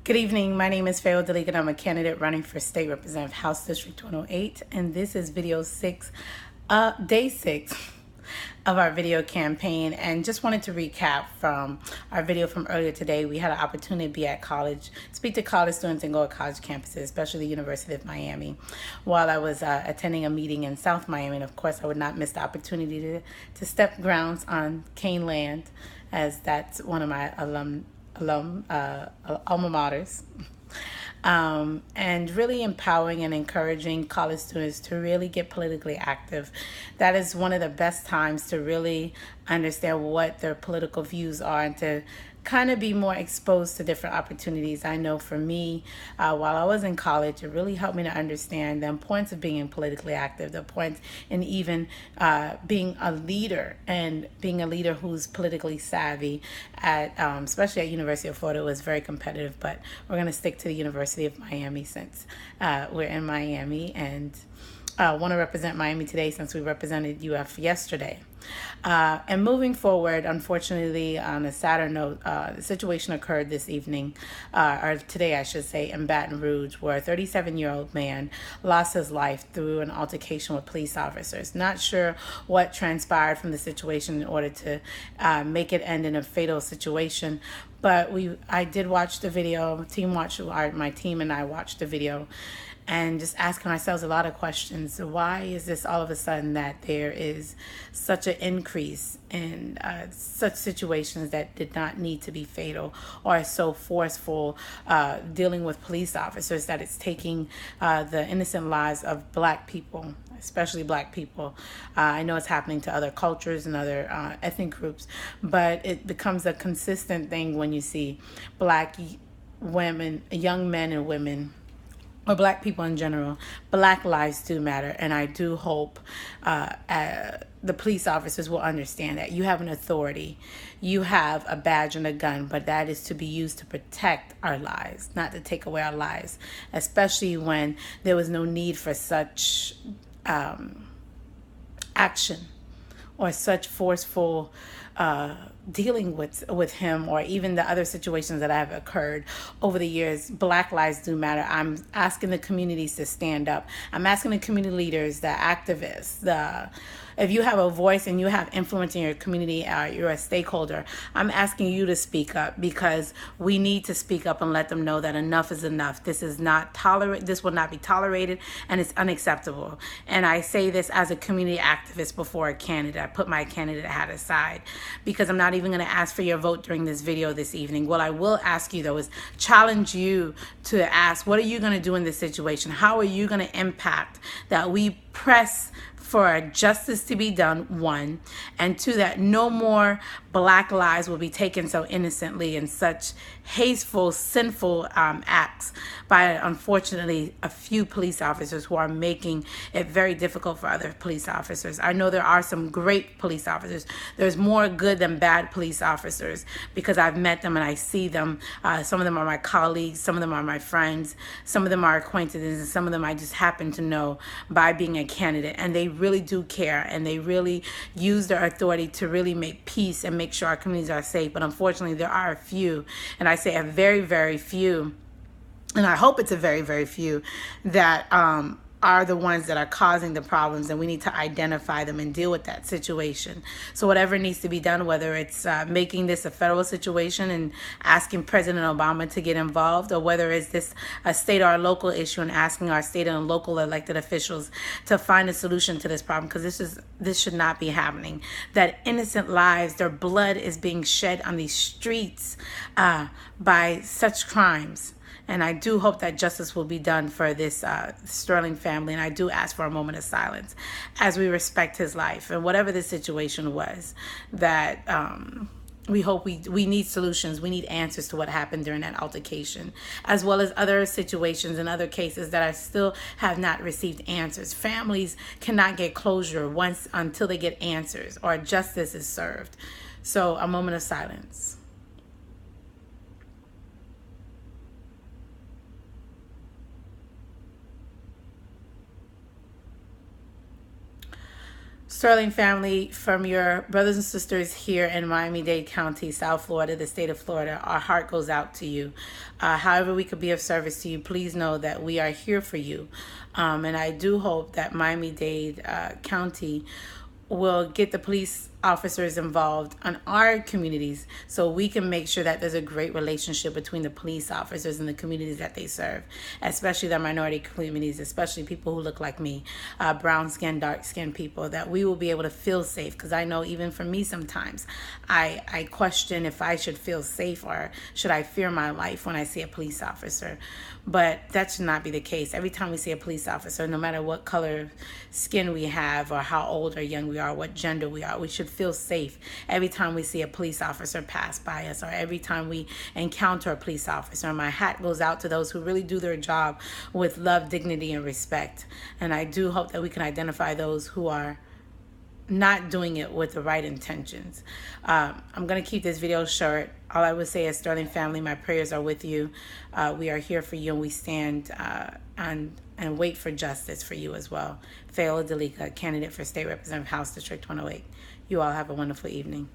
Good evening. My name is Fayola Delica and I'm a candidate running for State Representative House District 108. And this is day six of our video campaign. And just wanted to recap from our video from earlier today. We had an opportunity to be at college, speak to college students and go to college campuses, especially the University of Miami, while I was attending a meeting in South Miami. And of course, I would not miss the opportunity to step grounds on Cane land, as that's one of my alma maters, and really empowering and encouraging college students to really get politically active. That is one of the best times to really understand what their political views are and to kind of be more exposed to different opportunities. I know for me, while I was in college, it really helped me to understand the importance of being politically active, the importance in even being a leader and being a leader who's politically savvy. Especially at University of Florida, it was very competitive, but we're going to stick to the University of Miami since we're in Miami, and want to represent Miami today since we represented UF yesterday. And moving forward, unfortunately, on a sadder note, the situation occurred this evening, or today I should say, in Baton Rouge, where a 37-year-old man lost his life through an altercation with police officers. Not sure what transpired from the situation in order to make it end in a fatal situation, but I did watch the video. My team and I watched the video, and just asking ourselves a lot of questions. Why is this all of a sudden that there is such an increase in such situations that did not need to be fatal or so forceful, dealing with police officers, that it's taking the innocent lives of Black people, especially Black people? I know it's happening to other cultures and other ethnic groups, but it becomes a consistent thing when you see Black women, young men and women, or Black people in general. Black lives do matter, and I do hope the police officers will understand that you have an authority, you have a badge and a gun, but that is to be used to protect our lives, not to take away our lives, especially when there was no need for such action or such forceful dealing with him, or even the other situations that have occurred over the years. Black lives do matter. I'm asking the communities to stand up. I'm asking the community leaders, the activists, if you have a voice and you have influence in your community, you're a stakeholder, I'm asking you to speak up, because we need to speak up and let them know that enough is enough. This is not this will not be tolerated, and it's unacceptable. And I say this as a community activist before a candidate. I put my candidate hat aside, because I'm not even going to ask for your vote during this video this evening. What I will ask you, though, is challenge you to ask, what are you going to do in this situation? How are you going to impact that we press for justice to be done, one, and two, that no more Black lives will be taken so innocently in such hasteful, sinful acts by, unfortunately, a few police officers who are making it very difficult for other police officers. I know there are some great police officers. There's more good than bad police officers, because I've met them and I see them. Some of them are my colleagues, some of them are my friends, some of them are acquaintances, and some of them I just happen to know by being a candidate. And they really do care, and they really use their authority to really make peace and make sure our communities are safe. But unfortunately, there are a few, and I say a very, very few, and I hope it's a very, very few, that are the ones that are causing the problems, and we need to identify them and deal with that situation. So whatever needs to be done, whether it's making this a federal situation and asking President Obama to get involved, or whether it's this a state or a local issue and asking our state and local elected officials to find a solution to this problem, because this should not be happening. That innocent lives, their blood is being shed on these streets by such crimes. And I do hope that justice will be done for this Sterling family. And I do ask for a moment of silence as we respect his life. And whatever the situation was, that we hope we need solutions. We need answers to what happened during that altercation, as well as other situations and other cases that I still have not received answers. Families cannot get closure until they get answers or justice is served. So a moment of silence. Sterling family, from your brothers and sisters here in Miami-Dade County, South Florida, the state of Florida, our heart goes out to you. However we could be of service to you, please know that we are here for you. And I do hope that Miami-Dade County will get the police officers involved on our communities so we can make sure that there's a great relationship between the police officers and the communities that they serve, especially the minority communities, especially people who look like me, brown skin, dark skin people, that we will be able to feel safe. Because I know even for me sometimes I question if I should feel safe or should I fear my life when I see a police officer. But that should not be the case. Every time we see a police officer, no matter what color skin we have or how old or young we are, what gender we are, we should feel safe every time we see a police officer pass by us or every time we encounter a police officer. My hat goes out to those who really do their job with love, dignity, and respect. And I do hope that we can identify those who are not doing it with the right intentions. I'm going to keep this video short. All I would say is, Sterling family, my prayers are with you. We are here for you, and we stand and wait for justice for you as well. Fayola Delica, candidate for State Representative, House District 108. You all have a wonderful evening.